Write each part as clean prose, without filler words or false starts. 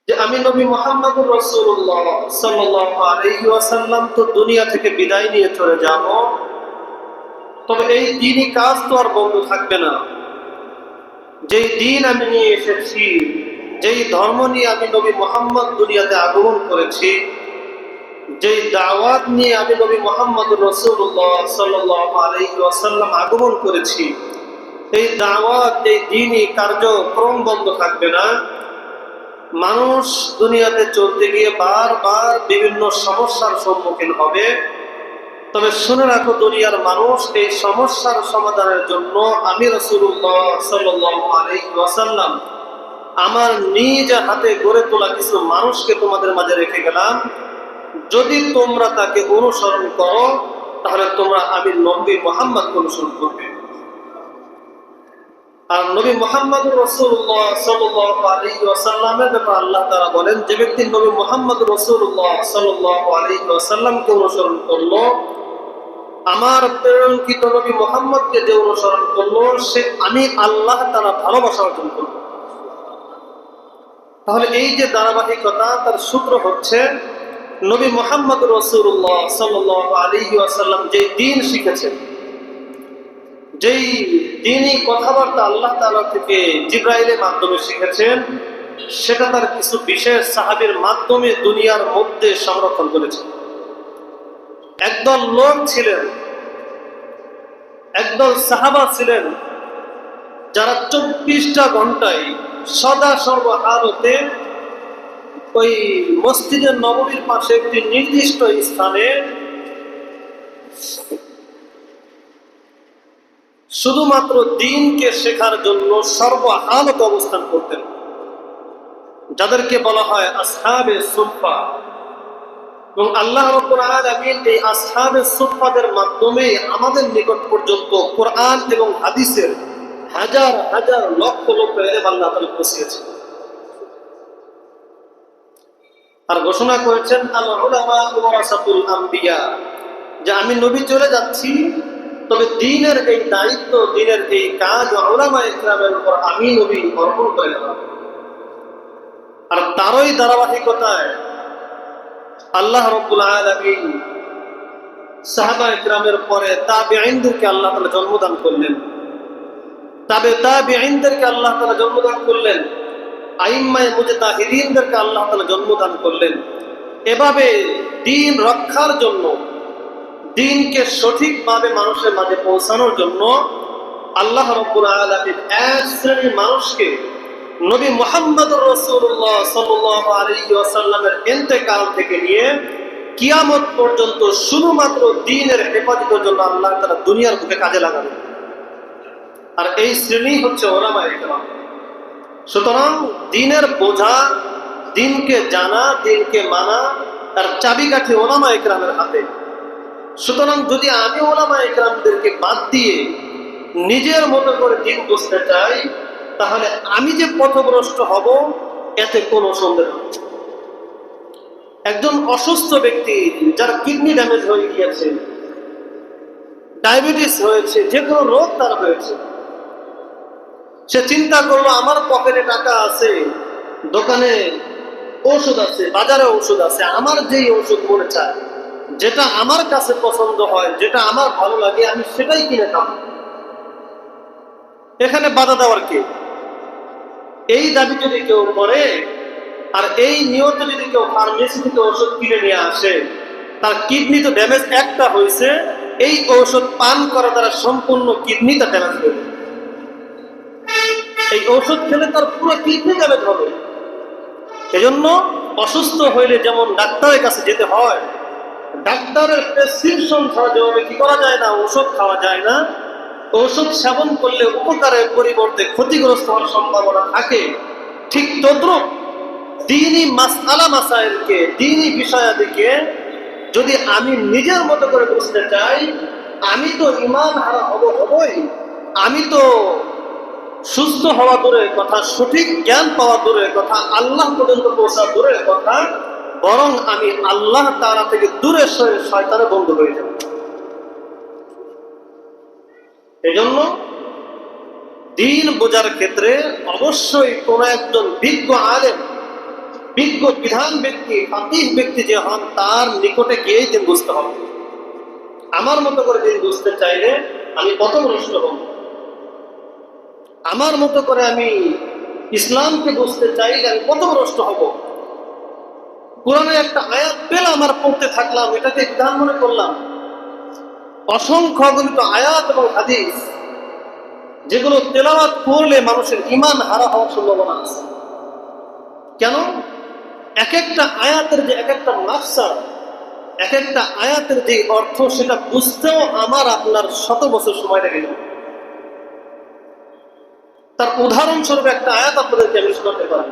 যে আমি নবী মুহাম্মদুর রাসূলুল্লাহ সাল্লাল্লাহু আলাইহি ওয়াসাল্লাম তো দুনিয়া থেকে বিদায় নিয়ে চলে যাব, তবে এই দ্বীনি কাজ তো আর বন্ধ থাকবে না। যেই দ্বীন আমি নিয়ে এসেছি, যেই ধর্ম নিয়ে আমি নবী মুহাম্মদ দুনিয়াতে আগমন করেছি, যেই দাওয়াত নিয়ে আমি নবী মুহাম্মদুর রাসূলুল্লাহ সাল্লাল্লাহু আলাইহি ওয়াসাল্লাম আগমন করেছি, এই দাওয়াত, এই দ্বীনি কার্যক্রম বন্ধ থাকবে না। মানুষ দুনিয়াতে চলতে গিয়ে বারবার বিভিন্ন সমস্যার সম্মুখীন হবে, তবে শুনে রাখো দুনিয়ার মানুষ, এই সমস্যার সমাধানের জন্য আমি রাসূলুল্লাহ সাল্লাল্লাহু আলাইহি ওয়াসাল্লাম আমার নিজ হাতে গড়ে তোলা কিছু মানুষকে তোমাদের মাঝে রেখে গেলাম। যদি তোমরা তাকে অনুসরণ করো, তাহলে তোমরা আমি নবী মুহাম্মদকে অনুসরণ করবে। আর নবী মুহাম্মদুর রাসূলুল্লাহ সাল্লাল্লাহু আলাইহি ওয়াসাল্লামের ব্যাপারে আল্লাহ তাআলা বলেন, যে ব্যক্তি নবী মুহাম্মদুর রাসূলুল্লাহ সাল্লাল্লাহু আলাইহি ওয়াসাল্লামকে অনুসরণ করলো, আমার প্রেরণকৃত নবী মুহাম্মদকে যে অনুসরণ করলো, সে আমি আল্লাহ তাআলা ভালোবাসা অর্জন করলো। তাহলে এই যে ধারাবাহিকতা, তার সূত্র হচ্ছে নবী মুহাম্মদুর রাসূলুল্লাহ সাল্লাল্লাহু আলাইহি ওয়াসাল্লাম যেই দ্বীন শিখেছেন, যেই দ্বীনি কথাবার্তা আল্লাহ তাআলা থেকে জিবরাইলের মাধ্যমে শিখেছেন, সেটা তার কিছু বিশেষ সাহাবীর মাধ্যমে দুনিয়ার মধ্যে সংরক্ষণ করেছেন। একদল লোক ছিলেন, একদল সাহাবা ছিলেন, যারা 24টা ঘন্টায় সদা সর্বহালতে ওই মসজিদে নববীর পাশে একটি নির্দিষ্ট স্থানে শুধুমাত্র দ্বীনকে শেখার জন্য সর্বহালত অবস্থান করতেন, যাদেরকে বলা হয় আসহাবে সুফফা। এবং আল্লাহ রাব্বুল আলামিন এই আসহাবে সুফফাদের মাধ্যমে আমাদের নিকট পর্যন্ত কোরআন এবং হাদিসের হাজার হাজার লক্ষ লক্ষ ইলম আল্লাহ তাআলা পৌঁছিয়েছেন। আর ঘোষণা করেছেন আল উলামা ওয়ারাসাতুল আম্বিয়া, যে আমি নবী চলে যাচ্ছি, তবে দ্বীনের এই দায়িত্ব, দ্বীনের এই কাজ উলামায়ে ইকরামের উপর আমি নবী অর্পণ করে দিলাম। আর তারই ধারাবাহিকতায় আল্লাহ রাব্বুল আলামিন সাহাবায়ে ইকরামের পরে তাবিঈনদেরকে আল্লাহ তাআলা জন্মদান করলেন, তাবিঈনদেরকে আল্লাহ তাআলা জন্মদান করলেন, আইম্মায়ে মুজতাহিদিনদেরকে আল্লাহ তাআলা জন্মদান করলেন। এভাবে দ্বীন রক্ষার জন্য, দ্বীনকে সঠিকভাবে মানুষের মাঝে পৌঁছানোর জন্য আল্লাহ রাব্বুল আলামিন এক শ্রেণীর মানুষকে নবী মুহাম্মদুর রাসূলুল্লাহ সাল্লাল্লাহু আলাইহি ওয়াসাল্লামের ইন্তেকাল থেকে নিয়ে কিয়ামত পর্যন্ত শুধুমাত্র দ্বীনের হেফাজতের জন্য আল্লাহ তাআলা দুনিয়ার বুকে কাজে লাগাবেন। আর এই শ্রেণী হচ্ছে উলামায়ে ইকরাম। সুতরাং দ্বীনের বোঝা, দ্বীনকে জানা, দ্বীনকে মানা, তার চাবিকাঠি উলামায়ে ইকরামের হাতে। সুতরাং যদি আমি উলামায়ে ইকরামদেরকে বাদ দিয়ে নিজের মতো করে দ্বীন বুঝতে চাই, তাহলে আমি যে পথভ্রষ্ট হব, এতে কোনো সন্দেহ নেই। একজন অসুস্থ ব্যক্তি, যার কিডনি ড্যামেজ হয়ে গিয়েছে, ডায়াবেটিস হয়েছে, যে কোনো রোগ তার হয়েছে, সে চিন্তা করলো আমার পকেটে টাকা আছে, দোকানে ঔষধ আছে, বাজারে ঔষধ আছে, আমার যেই ঔষধ মনে চায়, যেটা আমার কাছে পছন্দ হয়, যেটা আমার ভালো লাগে, আমি সেটাই কিনে খাবো। এখানে বাধা দেওয়ার কে? এই দাবি যদি কেউ করে, আর এই নিয়ত যদি কেউ ফার্মেসি থেকে ওষুধ কিনে নিয়ে আসে, তার কিডনি তো ড্যামেজ একটা হয়েছে, এই ঔষধ পান করা দ্বারা সম্পূর্ণ কিডনিটা ড্যামেজ হবে। এই ঔষধ খেলে তার পুরো কিডনি ড্যামেজ হবে। এজন্য অসুস্থ হইলে যেমন ডাক্তারের কাছে যেতে হয়, ডাক্তারের প্রেসক্রিপশন ছাড়া যেভাবে কি করা যায় না, ওষুধ খাওয়া যায় না, ঔষধ সেবন করলে উপকারের পরিবর্তে ক্ষতিগ্রস্ত হওয়ার সম্ভাবনা থাকে, ঠিক তদ্রুপ দ্বীনি মাসআলা মাসাইলকে, দ্বীনি বিষয়াদিকে যদি আমি নিজের মতো করে বুঝতে চাই, আমি তো ঈমান হারা হবই, আমি তো সুস্থ হওয়া দূরের কথা, সঠিক জ্ঞান পাওয়া দূরের কথা, আল্লাহ পর্যন্ত পৌঁছা দূরের কথা, বরং আমি আল্লাহ তাআলা থেকে দূরে সরে শয়তানের বন্ধু হয়ে যাব। এজন্য দ্বীন বোঝার ক্ষেত্রে অবশ্যই কোন একজন বিজ্ঞ আলেম, বিজ্ঞ বিধান ব্যক্তি, ফাকিহ ব্যক্তি যে হন, তার নিকটে গিয়েই দিন বুঝতে হবে। আমার মতো করে দিন বুঝতে চাইলে আমি পথভ্রষ্ট হব। আমার মতো করে আমি ইসলামকে বুঝতে চাইলে আমি পথভ্রষ্ট হব। কোরআনে একটা আয়াত পেলাম আর পড়তে থাকলাম, এটাকে বিধান মনে করলাম। অসংখ্য অগণিত আয়াত এবং হাদিস যেগুলো তেলাওয়াত করলে মানুষের ঈমান হারা হওয়ার সম্ভাবনা আছে। কেন? এক একটা আয়াতের যে এক একটা মাকসাদ, এক একটা আয়াতের যে অর্থ, সেটা বুঝতেও আমার আপনার 100 বছর সময় লেগে যাবে। তার উদাহরণস্বরূপ একটা আয়াত আপনাদেরকে আমি শোনাতে পারি।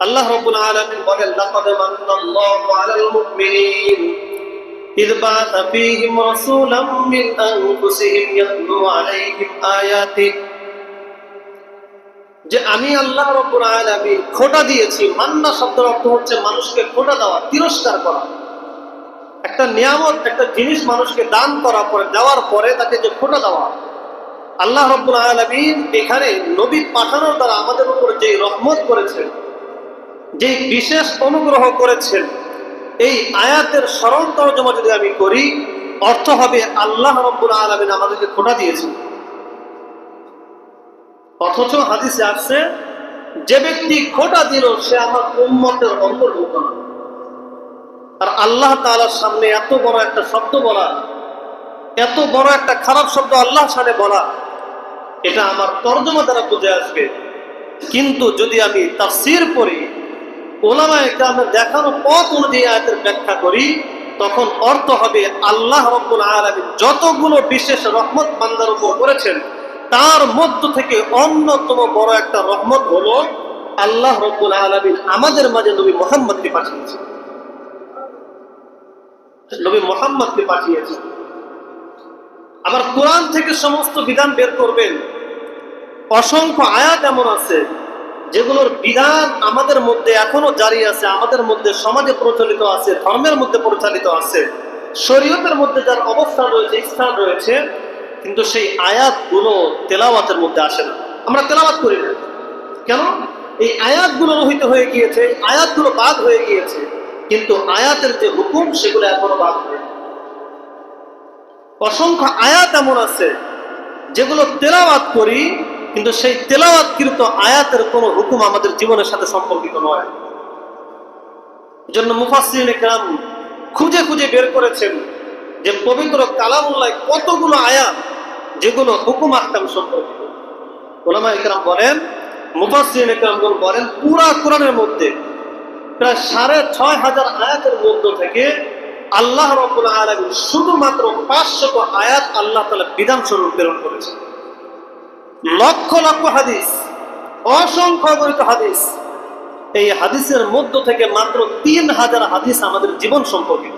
আল্লাহ রাব্বুল আলামিন বলেন, লাকাদ মান্নাল্লাহু আলাল মুমিনিন ইয বা'আসা ফীহিম রাসূলাম মিন আনফুসিহিম ইয়াতলু আলাইহিম আয়াতিহি, যে আমি আল্লাহ রাব্বুল আলামিন খোটা দিয়েছি। মান্না শব্দের অর্থ হচ্ছে মানুষকে খোটা দেওয়া, তিরস্কার করা। একটা নিয়ামত, একটা জিনিস মানুষকে দান করার পরে, দেওয়ার পরে তাকে যে খোটা দেওয়া। আল্লাহ রাব্বুল আলামিন এখানে নবী পাঠানোর দ্বারা আমাদের উপর যে রহমত করেছেন, যে বিশেষ অনুগ্রহ করেছেন, এই আয়াতের সরল তরজমা যদি আমি করি, অর্থ হবে আল্লাহ রাব্বুল আলামিন আমাদেরকে খোটা দিয়েছেন। অথচ হাদিসে আসছে, যে ব্যক্তি খোটা দিল সে আমার উম্মতের অন্তর্ভুক্ত না। আর আল্লাহ তাআলার সামনে এত বড় একটা শব্দ বলা, এত বড় একটা খারাপ শব্দ আল্লাহর সামনে বলা, এটা আমার তরজমা দ্বারা বুঝে আসবে। কিন্তু যদি আমি তাফসীর পড়ি, উলামায়ে কেরামের দেখানো পথ অনুযায়ী আয়াতের ব্যাখ্যা করি, তখন অর্থ হবে আল্লাহ রাব্বুল আলামিন যতগুলো বিশেষ রহমত বান্দার উপর করেছেন, তার মধ্য থেকে অন্যতম বড় একটা রহমত হলো আল্লাহ রাব্বুল আলামিন আমাদের মাঝে নবী মুহাম্মদকে পাঠিয়েছেন। নবী মুহাম্মদকে পাঠিয়েছেন। আবার কোরআন থেকে সমস্ত বিধান বের করবেন। অসংখ্য আয়াত এমন আছে যেগুলোর বিধান আমাদের মধ্যে এখনো জারি আছে, আমাদের মধ্যে সমাজে প্রচলিত আছে, ধর্মের মধ্যে প্রচলিত আছে, শরীয়তের মধ্যে যার অবস্থান রয়েছে, স্থান রয়েছে, কিন্তু সেই আয়াতগুলো তেলাওয়াতের মধ্যে আসে না। আমরা তেলাওয়াত করি না কেন? এই আয়াতগুলো রহিত হয়ে গিয়েছে, আয়াতগুলো বাদ হয়ে গিয়েছে, কিন্তু আয়াতের যে হুকুম সেগুলো এখনো বাদ হয়ে। অসংখ্য আয়াত এমন আছে যেগুলো তেলাওয়াত করি, কিন্তু সেই তেলাওয়াতকৃত আয়াতের কোনো হুকুম আমাদের জীবনের সাথে সম্পর্কিত নয়। এজন্য মুফাসসিরিনে কেরাম খুঁজে খুঁজে বের করেছেন যে পবিত্র কালামুল্লাহ কতগুলো আয়াত যেগুলো হুকুম আহকাম সম্পর্কিত। উলামায়ে কেরাম বলেন, মুফাসসিরিনে কেরামগণ বলেন, পুরা কোরআনের মধ্যে প্রায় 6500 আয়াতের মধ্য থেকে আল্লাহ রাব্বুল আলামিন শুধুমাত্র 500 আয়াত আল্লাহ তাআলা বিধান স্বরূপ প্রেরণ করেছেন। লক্ষ লক্ষ হাদিস, অসংখ্য অগণিত হাদিস, এই হাদিসের মধ্য থেকে মাত্র 3000 হাদিস আমাদের জীবন সম্পর্কিত,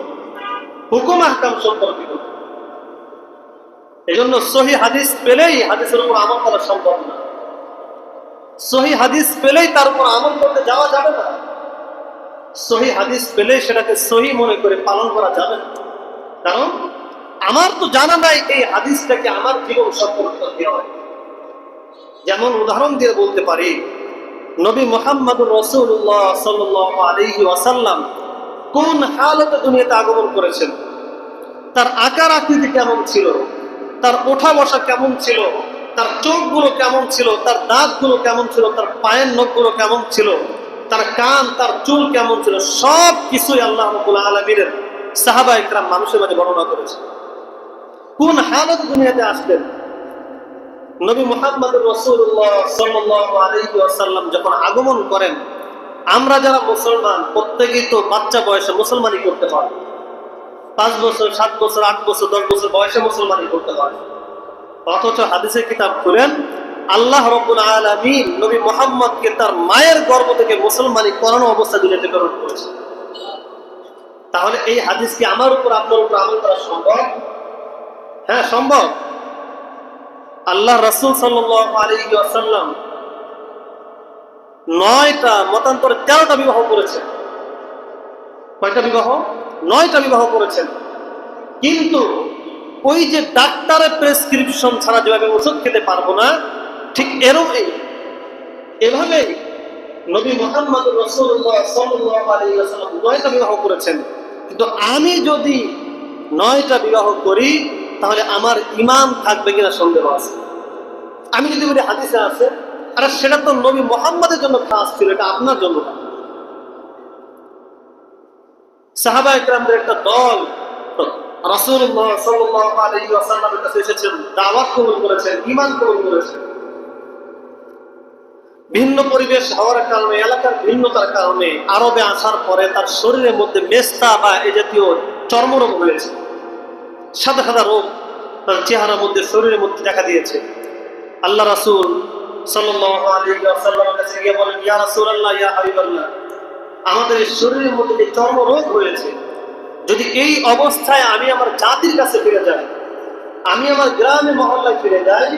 হুকুম আহকাম সম্পর্কিত। এজন্য সহিহ হাদিস পেলেই হাদিসের উপর আমল করা সম্ভব না। সহিহ হাদিস পেলেই তার উপর আমল করতে যাওয়া যাবে না। সহিহ হাদিস পেলেই সেটাকে সহিহ মনে করে পালন করা যাবে না। কারণ আমার তো জানা নাই এই হাদিসটাকে আমার জীবন সম্পর্কিত কিভাবে। যেমন উদাহরণ দিয়ে বলতে পারি, নবী মুহাম্মদুর রাসূলুল্লাহ সাল্লাল্লাহু আলাইহি ওয়াসাল্লাম কোন হালতে দুনিয়াতে আগমন করেছেন, তার আকার আকৃতি কেমন ছিল, তার ওঠা বসা কেমন ছিল, তার চোখগুলো কেমন ছিল, তার দাঁতগুলো কেমন ছিল, তার পায়ের নখগুলো কেমন ছিল, তার কান, তার চুল কেমন ছিল, সব কিছুই আল্লাহ রাব্বুল আলামিনের সাহাবায়ে কেরাম মানুষের মাঝে বর্ণনা করেছে। কোন হালতে দুনিয়াতে আসলেন। নবী মুহাম্মদুর রাসূলুল্লাহ সাল্লাল্লাহু আলাইহি ওয়াসাল্লাম যখন আগমন করেন, আমরা যারা মুসলমান প্রত্যেকেই তো বাচ্চা বয়সে মুসলমানি করতে পারে। 5 বছর, 7 বছর, 8 বছর, 10 বছর বয়সে মুসলমানি করতে পারে। অথচ হাদিসের কিতাব খুলেন, আল্লাহ রাব্বুল আলামিন নবী মুহাম্মদকে তার মায়ের গর্ভ থেকে মুসলমানি করানো অবস্থা দুনিয়াতে প্রেরণ করেছে। তাহলে এই হাদিস কি আমার উপর, আপনার উপর আমল করা সম্ভব? হ্যাঁ, সম্ভব। আল্লাহ রাসূল সাল্লাল্লাহু আলাইহি ওয়াসাল্লাম 9টা মতান্তরে 13টা বিবাহ করেছেন। কয়টা বিবাহ? 9টা বিবাহ করেছেন। কিন্তু ওই যে ডাক্তারের প্রেসক্রিপশন ছাড়া যেভাবে ওষুধ খেতে পারবো না, ঠিক এভাবেই নবী মুহাম্মদুর রাসূলুল্লাহ সাল্লাল্লাহু আলাইহি ওয়াসাল্লাম 9টা বিবাহ করেছেন, কিন্তু আমি যদি 9টা বিবাহ করি তাহলে আমার ঈমান থাকবে কিনা সন্দেহ আছে। আমি যদি বলি হাদিসে আছে, আরে সেটা তো নবী মুহাম্মদের জন্য খাস ছিল, এটা আপনার জন্য না। সাহাবা ইকরামদের একটা দল রাসূলুল্লাহ সাল্লাল্লাহু আলাইহি ওয়াসাল্লামের কাছে এসেছেন, দাওয়াত কবুল করেছেন, ঈমান কবুল করেছেন। ভিন্ন পরিবেশ হওয়ার কারণে, এলাকার ভিন্নতার কারণে আরবে আসার পরে তার শরীরের মধ্যে মেস্তা বা এ জাতীয় চর্মরোগ হয়েছে, সাদা সাদা রোগ তার চেহারার মধ্যে, শরীরের মধ্যে দেখা দিয়েছে। আল্লাহ রাসূল সাল্লাল্লাহু আলাইহি ওয়াসাল্লামের কাছে গিয়ে বলেন, ইয়া রাসূলুল্লাহ, ইয়া হাবিবাল্লাহ, আমাদের এই শরীরের মধ্যে যে চর্মরোগ হয়েছে, যদি এই অবস্থায় আমি আমার জাতির কাছে ফিরে যাই, আমি আমার গ্রামে মহল্লায় ফিরে যাই,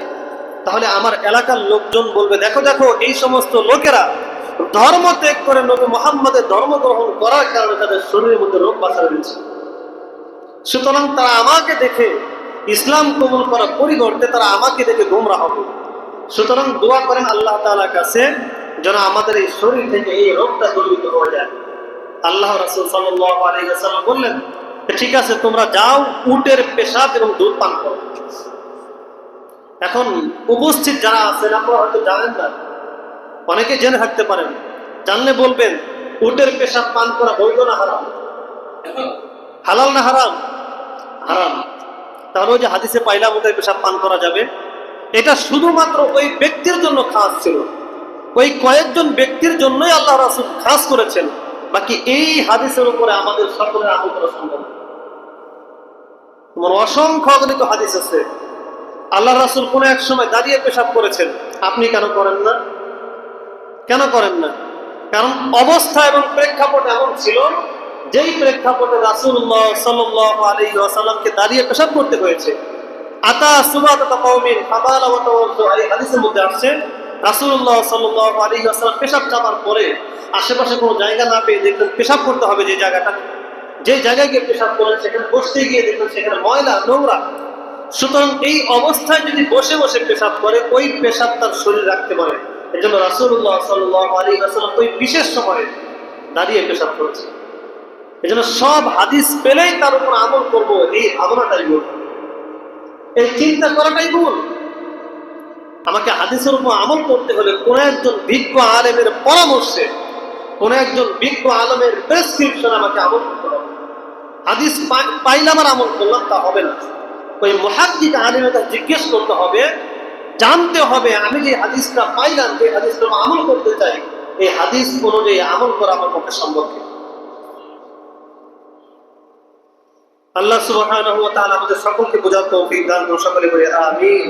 তাহলে আমার এলাকার লোকজন বলবে, দেখো দেখো এই সমস্ত লোকেরা ধর্ম ত্যাগ করে নবী মুহাম্মদের ধর্ম গ্রহণ করার কারণে তাদের শরীরের মধ্যে রোগ বাসা রয়েছে। সুতরাং তারা আমাকে দেখে ইসলাম কবুল করার পরিবর্তে তারা আমাকে দেখে গোমরা হবে। সুতরাং দোয়া করেন আল্লাহ তাআলার কাছে যেন আমাদের এই শরীর থেকে এই রোগটা দূরীভূত হয়ে যায়। আল্লাহ রাসূল সাল্লাল্লাহু আলাইহি ওয়াসাল্লাম বললেন, ঠিক আছে, তোমরা যাও, উটের পেশাব এবং দুধ পান করো। এখন উপস্থিত যারা আছেন, আপনারা হয়তো জানেন না, অনেকে জেনে থাকতে পারেন, জানলে বলবেন উটের পেশাব পান করা বৈধ না হারাম? হালাল না হারাম? হারাম। তাহলে ওই যে হাদিসে পাইলাম উটের পেশাব পান করা যাবে, এটা শুধুমাত্র ওই ব্যক্তির জন্য খাস ছিল, ওই কয়েকজন ব্যক্তির জন্যই আল্লাহ রাসূল খাস করেছেন। বাকি এই হাদিসের উপরে আমাদের সকলের আমল করা সম্ভব। তোমার অসংখ্য অগণিত হাদিস আছে, আল্লাহ রাসূল কোন এক সময় দাঁড়িয়ে পেশাব করেছেন, আপনি কেন করেন না? কেন করেন না? কারণ অবস্থা এবং প্রেক্ষাপট এমন ছিল, যেই প্রেক্ষাপটে রাসূলুল্লাহ সাল্লাল্লাহু আলাইহি ওয়াসাল্লামকে দাঁড়িয়ে পেশাব করতে হয়েছে। আতা সুবাতাতা কওমিন ফাবালা ওয়া তাওয়াজ্জু, এই হাদিসের মধ্যে আসছে রাসূলুল্লাহ সাল্লাল্লাহু আলাইহি ওয়াসাল্লাম পেশাব চাপার পরে আশেপাশে কোনো জায়গা না পেয়ে দেখলেন পেশাব করতে হবে যে জায়গাটা, যে জায়গায় গিয়ে পেশাব করেন সেখানে বসতে গিয়ে দেখলেন সেখানে ময়লা নোংরা। সুতরাং এই অবস্থায় যদি বসে বসে পেশাব করে, ওই পেশাব তার শরীর রাখতে পারে। এই জন্য রাসূলুল্লাহ সাল্লাল্লাহু আলাইহি ওয়াসাল্লাম ওই বিশেষ সময়ে দাঁড়িয়ে পেশাব করেছে। এই জন্য সব হাদিস পেলেই তার উপর আমল করব, এই ভাবনাটাই ভুল, এই চিন্তা করাটাই ভুল। আমাকে হাদিসের উপর আমল করতে হলে কোন একজন বিজ্ঞ আলেমের পরামর্শে, কোন একজন বিজ্ঞ আলেমের প্রেসক্রিপশন আমাকে আমল করতে হবে। হাদিস পাইলাম আর আমল করলাম তা হবে না। ওই মুহাদ্দিস আলেমের কাছে জিজ্ঞেস করতে হবে, জানতে হবে আমি যে হাদিসটা পাইলাম, যে হাদিসটা আমল করতে চাই, এই হাদিস অনুযায়ী আমল করা আমার পক্ষে সম্ভব কিনা। আল্লাহ সুবহানাহু ওয়া তাআলা আমাদের সকলকে বোঝার তৌফিক দান করুন, সকলে বলি আমিন।